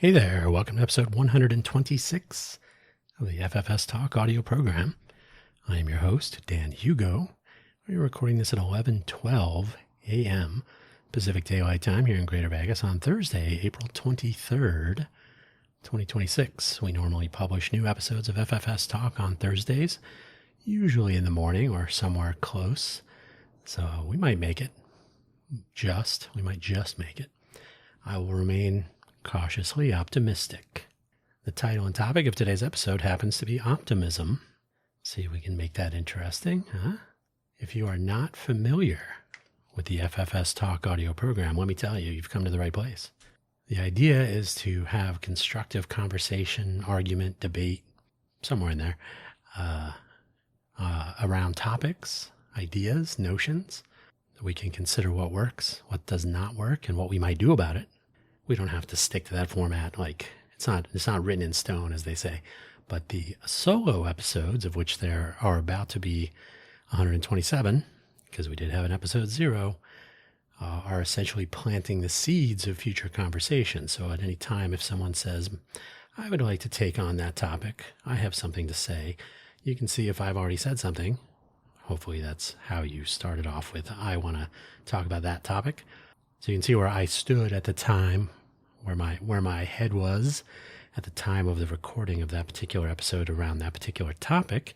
Hey there, welcome to episode 126 of the FFS Talk audio program. I am your host, Dan Hugo. We're recording this at 11:12 a.m. Pacific Daylight Time here in Greater Vegas on Thursday, April 23rd, 2026. We normally publish new episodes of FFS Talk on Thursdays, usually in the morning or somewhere close. So we might make it. We might just make it. I will remain cautiously optimistic. The title and topic of today's episode happens to be optimism. See if we can make that interesting, huh? If you are not familiar with the FFS Talk audio program, let me tell you, you've come to the right place. The idea is to have constructive conversation, argument, debate, somewhere in there, around topics, ideas, notions, that we can consider what works, what does not work, and what we might do about it. We don't have to stick to that format. Like it's not written in stone, as they say. But the solo episodes, of which there are about to be 127, because we did have an episode 0, are essentially planting the seeds of future conversation. So at any time, if someone says, I would like to take on that topic, I have something to say, you can see if I've already said something. Hopefully that's how you started off with, I want to talk about that topic. So you can see where I stood at the time, where my head was at the time of the recording of that particular episode around that particular topic.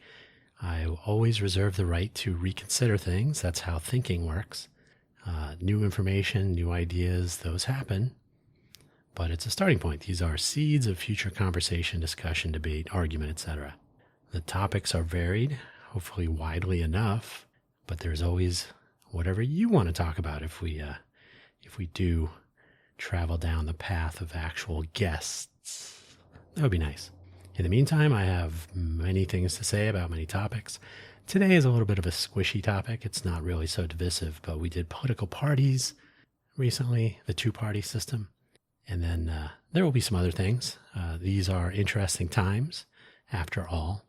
I always reserve the right to reconsider things. That's how thinking works. New information, new ideas, those happen. But it's a starting point. These are seeds of future conversation, discussion, debate, argument, etc. The topics are varied, hopefully widely enough, but there's always whatever you want to talk about if we do travel down the path of actual guests. That would be nice. In the meantime, I have many things to say about many topics. Today is a little bit of a squishy topic. It's not really so divisive, but we did political parties recently, the two-party system. And then there will be some other things. These are interesting times, after all.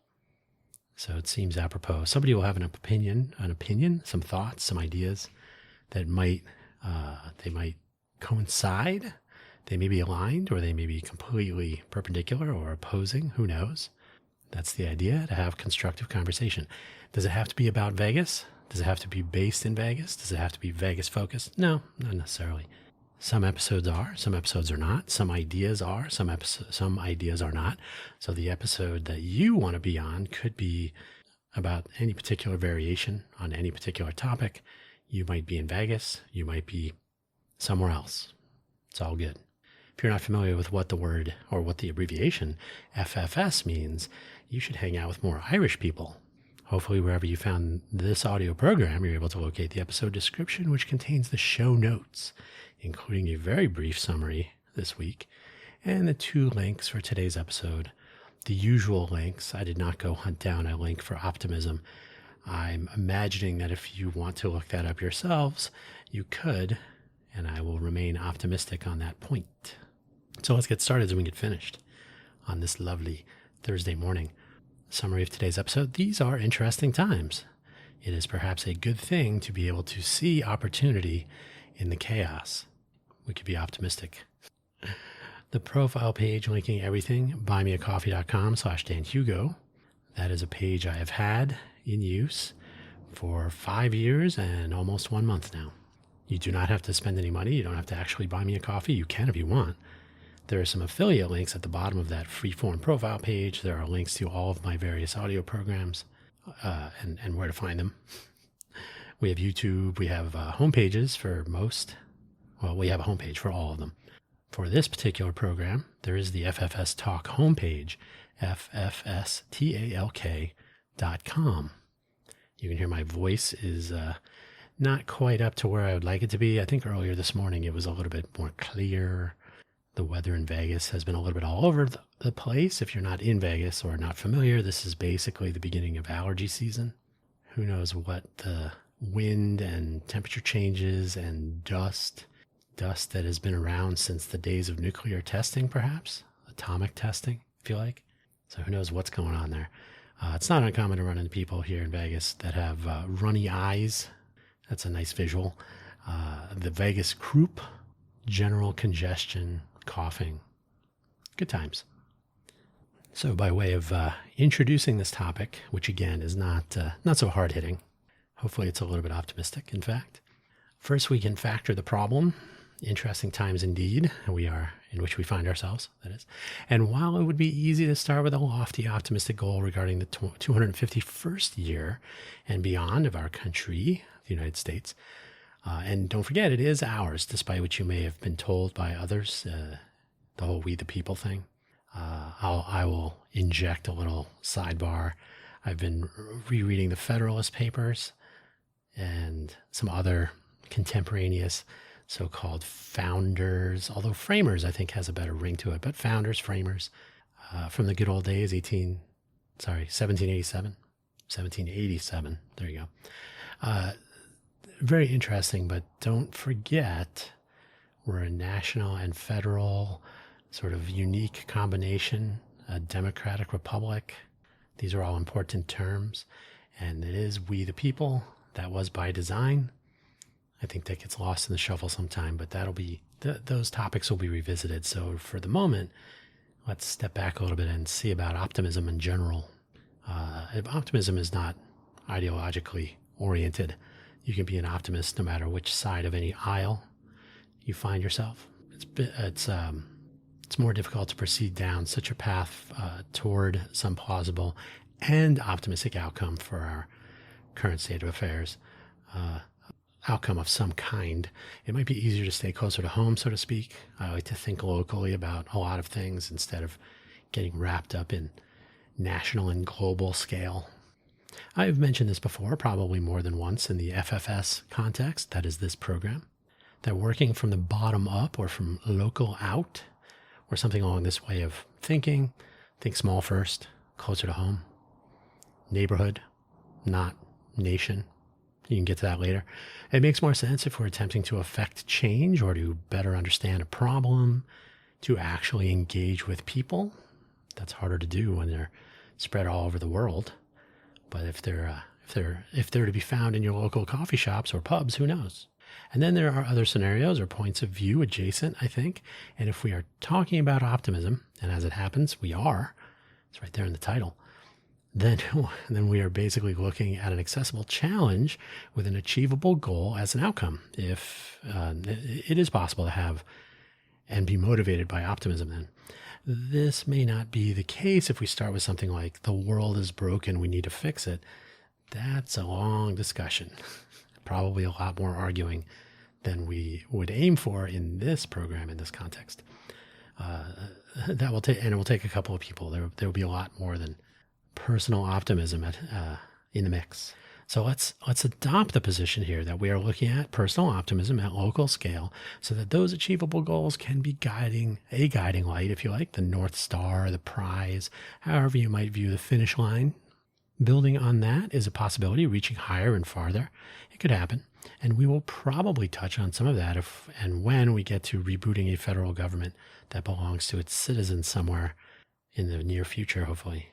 So it seems apropos. Somebody will have an opinion, some thoughts, some ideas that they might coincide. They may be aligned, or they may be completely perpendicular or opposing. Who knows? That's the idea, to have constructive conversation. Does it have to be about Vegas? Does it have to be based in Vegas? Does it have to be Vegas focused? No, not necessarily. Some episodes are, some episodes are not. Some ideas are, some ideas are not. So the episode that you want to be on could be about any particular variation on any particular topic. You might be in Vegas. You might be somewhere else. It's all good. If you're not familiar with what the word or what the abbreviation FFS means, you should hang out with more Irish people. Hopefully, wherever you found this audio program, you're able to locate the episode description, which contains the show notes, including a very brief summary this week, and the 2 links for today's episode. The usual links. I did not go hunt down a link for Optimism. I'm imagining that if you want to look that up yourselves, you could, and I will remain optimistic on that point. So let's get started as we get finished on this lovely Thursday morning. Summary of today's episode. These are interesting times. It is perhaps a good thing to be able to see opportunity in the chaos. We could be optimistic. The profile page linking everything, buymeacoffee.com/DanHugo. That is a page I have had in use for 5 years and almost 1 month now. You do not have to spend any money. You don't have to actually buy me a coffee. You can if you want. There are some affiliate links at the bottom of that free-form profile page. There are links to all of my various audio programs and where to find them. We have YouTube. We have homepages for most. Well, we have a homepage for all of them. For this particular program, there is the FFS Talk homepage, ffstalk.com. You can hear my voice is not quite up to where I would like it to be. I think earlier this morning it was a little bit more clear. The weather in Vegas has been a little bit all over the place. If you're not in Vegas or not familiar, this is basically the beginning of allergy season. Who knows what the wind and temperature changes and dust that has been around since the days of nuclear testing, perhaps atomic testing, I feel like. So who knows what's going on there. It's not uncommon to run into people here in Vegas that have runny eyes. That's a nice visual. The Vegas croup, general congestion, coughing, Good times. So by way of introducing this topic, which again is not so hard-hitting, hopefully it's a little bit optimistic, in fact. First, we can factor the problem. Interesting times indeed, in which we find ourselves, that is. And while it would be easy to start with a lofty, optimistic goal regarding the 251st year and beyond of our country, the United States, and don't forget, it is ours, despite what you may have been told by others, the whole we the people thing. I will inject a little sidebar. I've been rereading the Federalist Papers and some other contemporaneous so-called founders, although framers I think has a better ring to it, but founders, framers, from the good old days, 1787, there you go. Very interesting, but don't forget we're a national and federal sort of unique combination, a democratic republic. These are all important terms, and it is we the people. That was by design. I think that gets lost in the shuffle sometime, but that'll be those topics will be revisited. So for the moment, let's step back a little bit and see about optimism in general. Optimism is not ideologically oriented. You can be an optimist no matter which side of any aisle you find yourself. It's more difficult to proceed down such a path toward some plausible and optimistic outcome for our current state of affairs. Outcome of some kind. It might be easier to stay closer to home, so to speak. I like to think locally about a lot of things instead of getting wrapped up in national and global scale. I've mentioned this before, probably more than once in the FFS context, that is this program, that working from the bottom up or from local out, or something along this way of thinking, think small first, closer to home, neighborhood, not nation. You can get to that later. It makes more sense if we're attempting to affect change or to better understand a problem, to actually engage with people. That's harder to do when they're spread all over the world. But if they're to be found in your local coffee shops or pubs, who knows? And then there are other scenarios or points of view adjacent, I think. And if we are talking about optimism, and as it happens, we are, it's right there in the title, then we are basically looking at an accessible challenge with an achievable goal as an outcome. If it is possible to have and be motivated by optimism, then this may not be the case if we start with something like the world is broken, we need to fix it. That's a long discussion, probably a lot more arguing than we would aim for in this program, in this context. It will take a couple of people. There will be a lot more than personal optimism in the mix. So let's adopt the position here that we are looking at personal optimism at local scale so that those achievable goals can be a guiding light, if you like, the North Star, the prize, however you might view the finish line. Building on that is a possibility, reaching higher and farther. It could happen. And we will probably touch on some of that if and when we get to rebooting a federal government that belongs to its citizens somewhere in the near future, hopefully.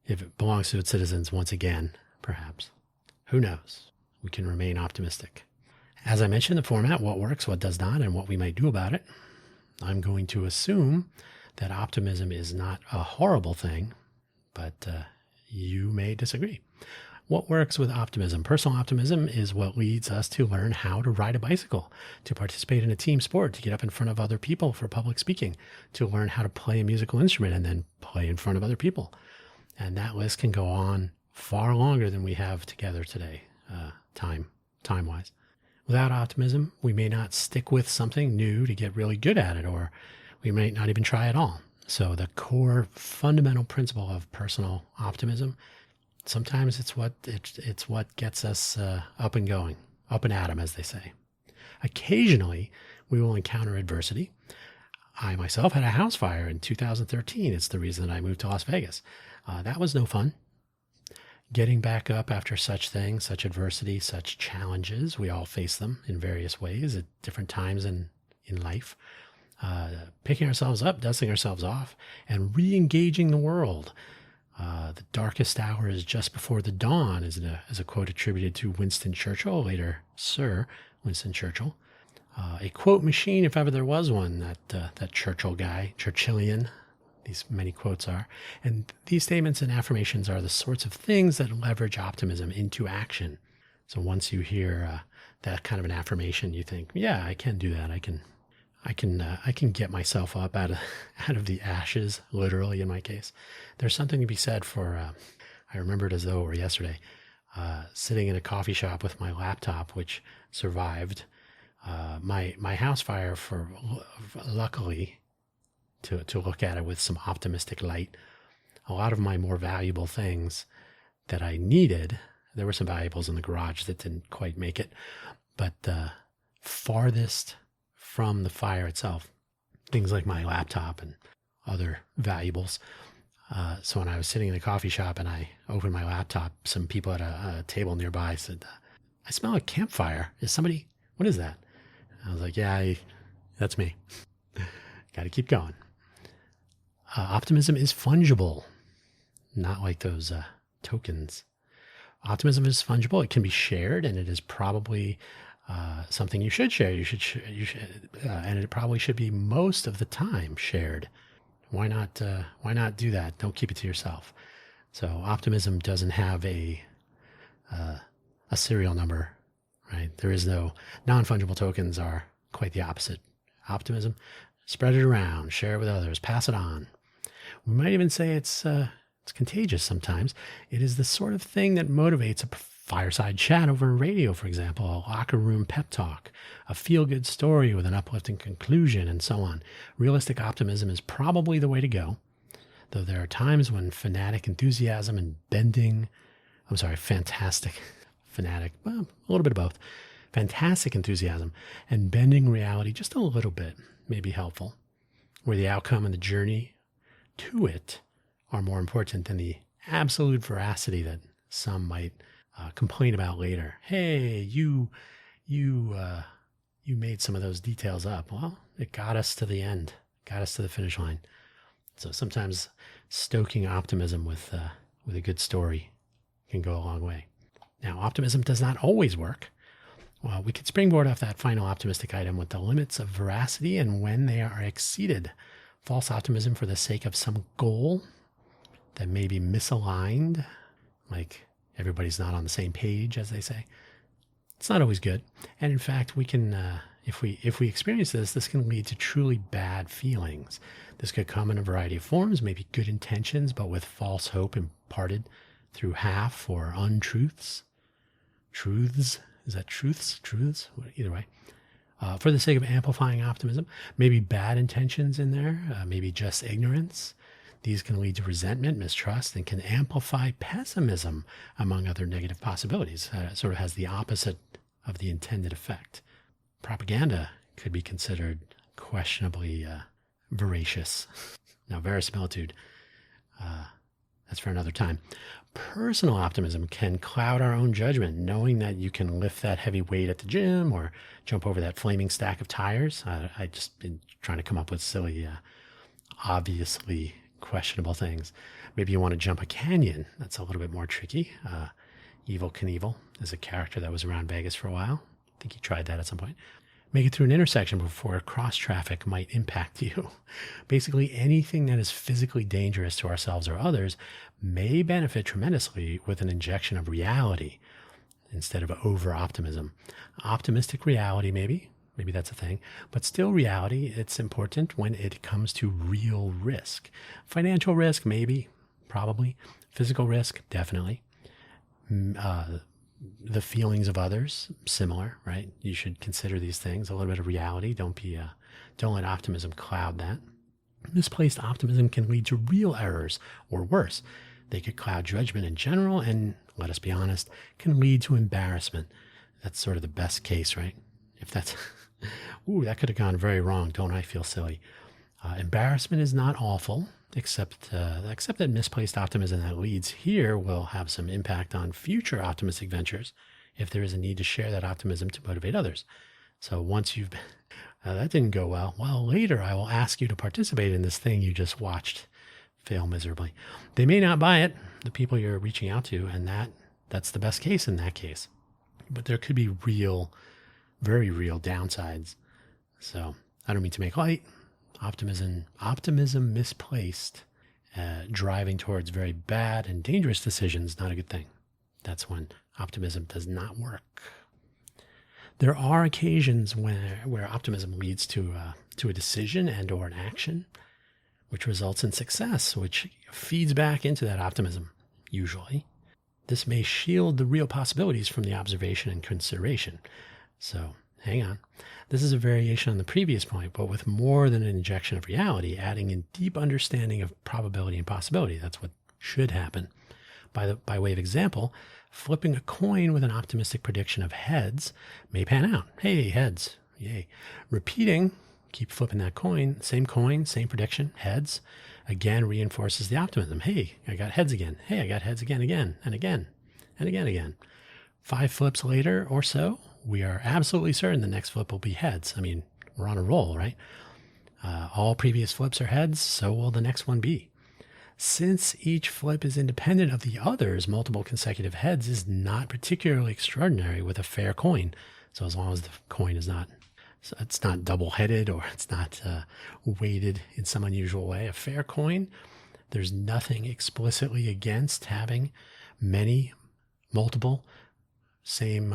If it belongs to its citizens once again, perhaps. Who knows? We can remain optimistic. As I mentioned, the format, what works, what does not, and what we might do about it. I'm going to assume that optimism is not a horrible thing, but you may disagree. What works with optimism? Personal optimism is what leads us to learn how to ride a bicycle, to participate in a team sport, to get up in front of other people for public speaking, to learn how to play a musical instrument and then play in front of other people. And that list can go on far longer than we have together today, time-wise. Without optimism, we may not stick with something new to get really good at it, or we might not even try at all. So the core fundamental principle of personal optimism, sometimes it's what gets us up and going, up and at 'em, as they say. Occasionally, we will encounter adversity. I myself had a house fire in 2013. It's the reason that I moved to Las Vegas. That was no fun. Getting back up after such things, such adversity, such challenges, we all face them in various ways at different times in life. Picking ourselves up, dusting ourselves off, and re-engaging the world. The darkest hour is just before the dawn, is a quote attributed to Winston Churchill, later Sir Winston Churchill. A quote machine, if ever there was one, that Churchill guy, Churchillian, these many quotes are. And these statements and affirmations are the sorts of things that leverage optimism into action. So once you hear that kind of an affirmation, you think, yeah, I can do that. I can get myself up out of the ashes, literally in my case. There's something to be said for, I remember it as though it were yesterday, sitting in a coffee shop with my laptop, which survived my house fire for luckily to look at it with some optimistic light. A lot of my more valuable things that I needed, there were some valuables in the garage that didn't quite make it, but farthest from the fire itself, things like my laptop and other valuables. So when I was sitting in a coffee shop and I opened my laptop, some people at a table nearby said, I smell a campfire. What is that? I was like, yeah, that's me. Got to keep going. Optimism is fungible, not like those tokens. Optimism is fungible. It can be shared, and it is probably something you should share. You should, and it probably should be most of the time shared. Why not do that? Don't keep it to yourself. So optimism doesn't have a serial number, right? There is no non-fungible tokens are quite the opposite. Optimism, spread it around, share it with others, pass it on. We might even say it's contagious sometimes. It is the sort of thing that motivates a fireside chat over radio, for example, a locker room pep talk, a feel-good story with an uplifting conclusion, and so on. Realistic optimism is probably the way to go, though there are times when fantastic enthusiasm and bending reality just a little bit may be helpful, where the outcome and the journey to it are more important than the absolute veracity that some might complain about later. Hey, you made some of those details up. Well, it got us to the end, got us to the finish line. So sometimes stoking optimism with a good story can go a long way. Now, optimism does not always work. Well, we could springboard off that final optimistic item with the limits of veracity and when they are exceeded. False optimism for the sake of some goal that may be misaligned, like everybody's not on the same page, as they say. It's not always good. And in fact, we can, if we experience this can lead to truly bad feelings. This could come in a variety of forms, maybe good intentions, but with false hope imparted through half or untruths. Truths? Is that truths? Truths? Either way. For the sake of amplifying optimism, maybe bad intentions in there, maybe just ignorance. These can lead to resentment, mistrust, and can amplify pessimism, among other negative possibilities. It sort of has the opposite of the intended effect. Propaganda could be considered questionably veracious. Now, verisimilitude, that's for another time. Personal optimism can cloud our own judgment, knowing that you can lift that heavy weight at the gym or jump over that flaming stack of tires. I just been trying to come up with silly, obviously questionable things. Maybe you want to jump a canyon. That's a little bit more tricky. Evel Knievel is a character that was around Vegas for a while. I think he tried that at some point. Make it through an intersection before cross traffic might impact you. Basically, anything that is physically dangerous to ourselves or others may benefit tremendously with an injection of reality instead of over-optimism. Optimistic reality, maybe that's a thing, but still reality, it's important when it comes to real risk. Financial risk, maybe, probably. Physical risk, definitely. The feelings of others, similar, right? You should consider these things, a little bit of reality. Don't let optimism cloud that. Misplaced optimism can lead to real errors, or worse. They could cloud judgment in general, and let us be honest, can lead to embarrassment. That's sort of the best case, right? If that's, that could have gone very wrong. Don't I feel silly? Embarrassment is not awful, except that misplaced optimism that leads here will have some impact on future optimistic ventures if there is a need to share that optimism to motivate others. So once you've that didn't go well, later I will ask you to participate in this thing you just watched fail miserably. They may not buy it, the people you're reaching out to, and that's the best case in that case. But there could be real, very real downsides. So I don't mean to make light. Optimism misplaced, driving towards very bad and dangerous decisions, not a good thing. That's when optimism does not work. There are occasions where optimism leads to a decision and or an action, which results in success, which feeds back into that optimism, usually. This may shield the real possibilities from the observation and consideration. So, hang on. This is a variation on the previous point, but with more than an injection of reality, adding in deep understanding of probability and possibility. That's what should happen. By way of example, flipping a coin with an optimistic prediction of heads may pan out. Hey, heads. Yay. Repeating, keep flipping that coin, same prediction, heads, again reinforces the optimism. Hey, I got heads again. Hey, I got heads again, and again. 5 flips later or so, we are absolutely certain the next flip will be heads. I mean, we're on a roll, right? All previous flips are heads, so will the next one be. Since each flip is independent of the others, multiple consecutive heads is not particularly extraordinary with a fair coin. So as long as the coin is not, it's not double-headed or it's not weighted in some unusual way, a fair coin, there's nothing explicitly against having multiple, same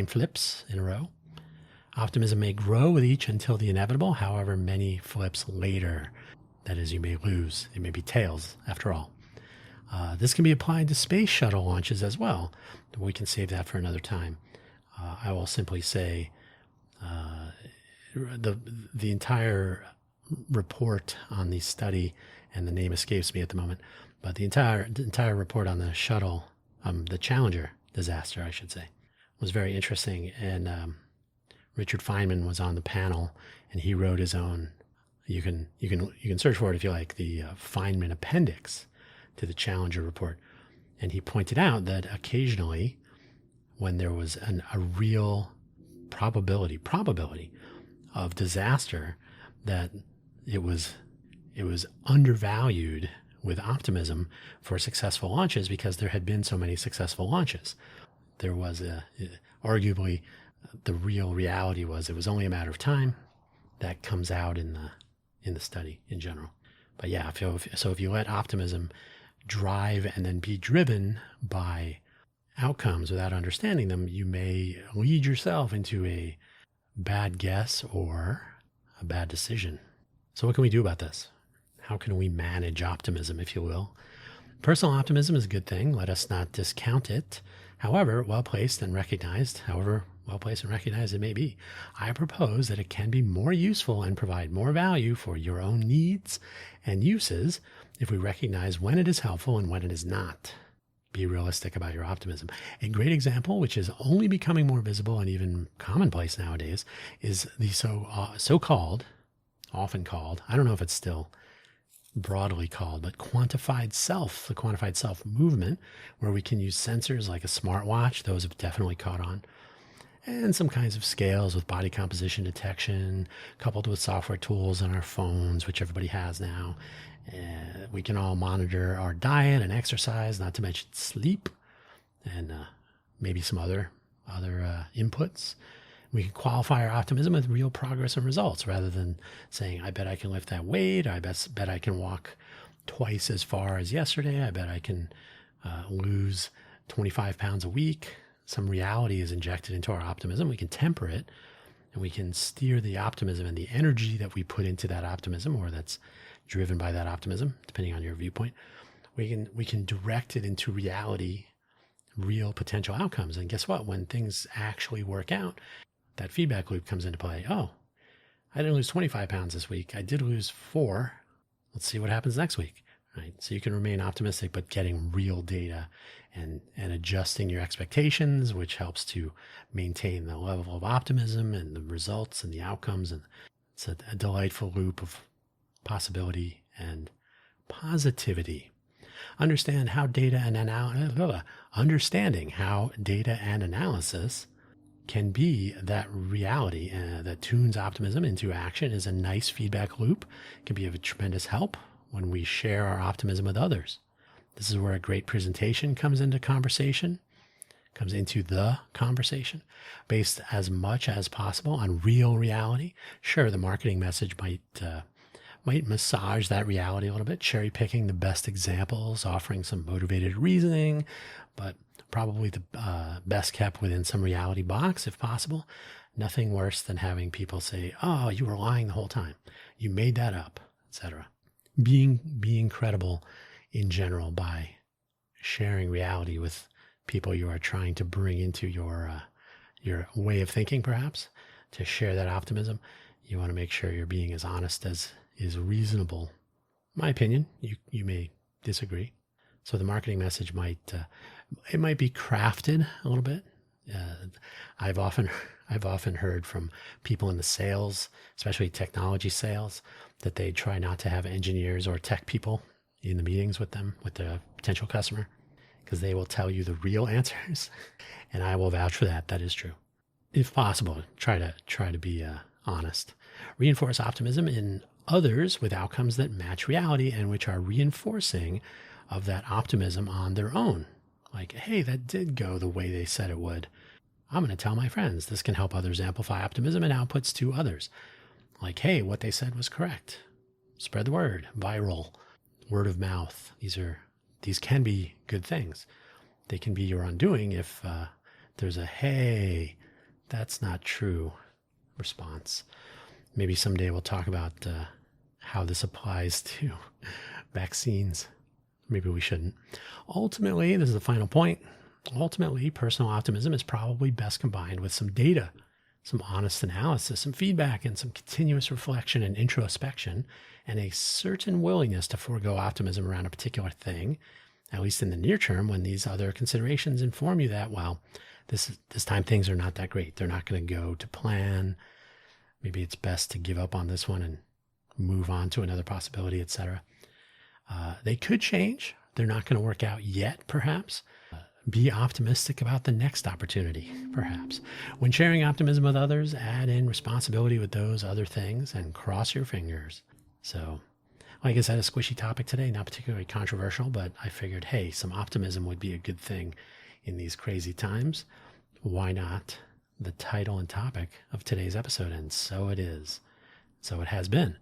flips in a row. Optimism may grow with each until the inevitable, however many flips later. That is, you may lose. It may be tails, after all. This can be applied to space shuttle launches as well. We can save that for another time. I will simply say the entire report on the study, and the name escapes me at the moment, but the entire report on the shuttle, the Challenger disaster, I should say, was very interesting. And Richard Feynman was on the panel, and he wrote his own. You can search for it if you like, the Feynman appendix to the Challenger report. And he pointed out that occasionally when there was a real probability of disaster, that it was undervalued with optimism for successful launches because there had been so many successful launches. There was arguably the real reality was it was only a matter of time. That comes out in the study in general. But yeah, if you let optimism drive and then be driven by outcomes without understanding them, you may lead yourself into a bad guess or a bad decision. So what can we do about this? How can we manage optimism, if you will? Personal optimism is a good thing. Let us not discount it. However well placed and recognized it may be, I propose that it can be more useful and provide more value for your own needs and uses if we recognize when it is helpful and when it is not. Be realistic about your optimism. A great example, which is only becoming more visible and even commonplace nowadays, is the so-called, often called, I don't know if it's still broadly called, but the quantified self movement, where we can use sensors like a smartwatch. Those have definitely caught on. And some kinds of scales with body composition detection, coupled with software tools on our phones, which everybody has now. We can all monitor our diet and exercise, not to mention sleep, and maybe some other inputs. We can qualify our optimism with real progress and results, rather than saying, I bet I can lift that weight, I bet I can walk twice as far as yesterday, I bet I can lose 25 pounds a week. Some reality is injected into our optimism. We can temper it, and we can steer the optimism and the energy that we put into that optimism, or that's driven by that optimism, depending on your viewpoint. We can direct it into reality, real potential outcomes. And guess what? When things actually work out, that feedback loop comes into play. Oh, I didn't lose 25 pounds this week. I did lose 4. Let's see what happens next week. Right? So you can remain optimistic, but getting real data and adjusting your expectations, which helps to maintain the level of optimism and the results and the outcomes. And it's a delightful loop of possibility and positivity. Understanding how data and analysis can be that reality that tunes optimism into action is a nice feedback loop. It can be of a tremendous help when we share our optimism with others. This is where a great presentation comes into the conversation, based as much as possible on real reality. Sure, the marketing message might might massage that reality a little bit, cherry picking the best examples, offering some motivated reasoning, but probably the best kept within some reality box if possible. Nothing worse than having people say, "Oh, you were lying the whole time. You made that up," etc. Being credible in general by sharing reality with people you are trying to bring into your way of thinking, perhaps, to share that optimism. You want to make sure you're being as honest as is reasonable. My opinion, you may disagree. So the marketing message might be crafted a little bit. I've often heard from people in the sales, especially technology sales, that they try not to have engineers or tech people in the meetings with them, with the potential customer, because they will tell you the real answers. And I will vouch for that. That is true. If possible, try to be honest. Reinforce optimism in others with outcomes that match reality and which are reinforcing of that optimism on their own. Like, hey, that did go the way they said it would. I'm going to tell my friends. This can help others amplify optimism and outputs to others. Like, hey, what they said was correct. Spread the word. Viral. Word of mouth. These can be good things. They can be your undoing if there's a, hey, that's not true response. Maybe someday we'll talk about how this applies to vaccines. Maybe we shouldn't. Ultimately, this is the final point. Ultimately, personal optimism is probably best combined with some data, some honest analysis, some feedback, and some continuous reflection and introspection, and a certain willingness to forego optimism around a particular thing, at least in the near term, when these other considerations inform you that, well, this time things are not that great. They're not going to go to plan. Maybe it's best to give up on this one and move on to another possibility, etc. They could change. They're not going to work out yet, perhaps. Be optimistic about the next opportunity, perhaps. When sharing optimism with others, add in responsibility with those other things and cross your fingers. So, like I said, a squishy topic today, not particularly controversial, but I figured, hey, some optimism would be a good thing in these crazy times. Why not the title and topic of today's episode? And so it is. So it has been.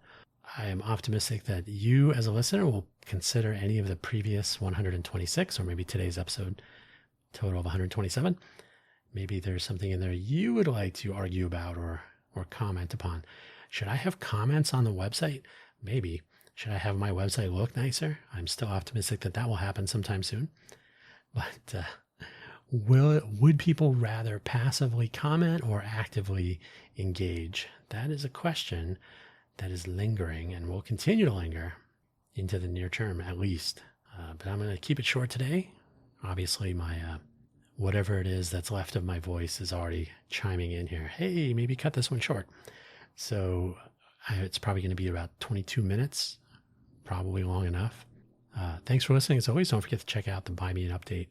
I am optimistic that you as a listener will consider any of the previous 126, or maybe today's episode, total of 127. Maybe there's something in there you would like to argue about or comment upon. Should I have comments on the website? Maybe. Should I have my website look nicer? I'm still optimistic that will happen sometime soon. But would people rather passively comment or actively engage? That is a question that is lingering and will continue to linger into the near term, at least. But I'm going to keep it short today. Obviously, my whatever it is that's left of my voice is already chiming in here. Hey, maybe cut this one short. So it's probably going to be about 22 minutes, probably long enough. Thanks for listening. As always, don't forget to check out the Buy Me an Update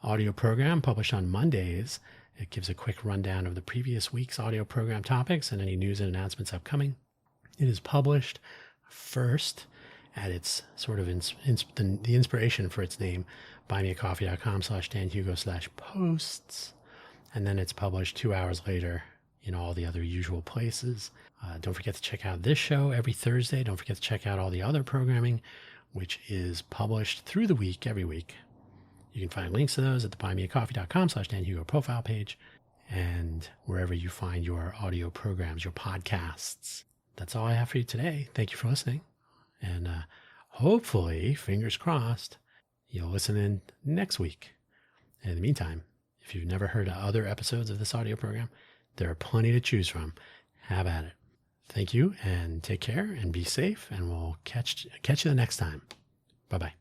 audio program published on Mondays. It gives a quick rundown of the previous week's audio program topics and any news and announcements upcoming. It is published first at its sort of the inspiration for its name, buymeacoffee.com/DanHugo/posts. And then it's published 2 hours later in all the other usual places. Don't forget to check out this show every Thursday. Don't forget to check out all the other programming, which is published through the week, every week. You can find links to those at the buymeacoffee.com/DanHugo profile page and wherever you find your audio programs, your podcasts. That's all I have for you today. Thank you for listening. And hopefully, fingers crossed, you'll listen in next week. And in the meantime, if you've never heard of other episodes of this audio program, there are plenty to choose from. Have at it. Thank you and take care and be safe. And we'll catch you the next time. Bye-bye.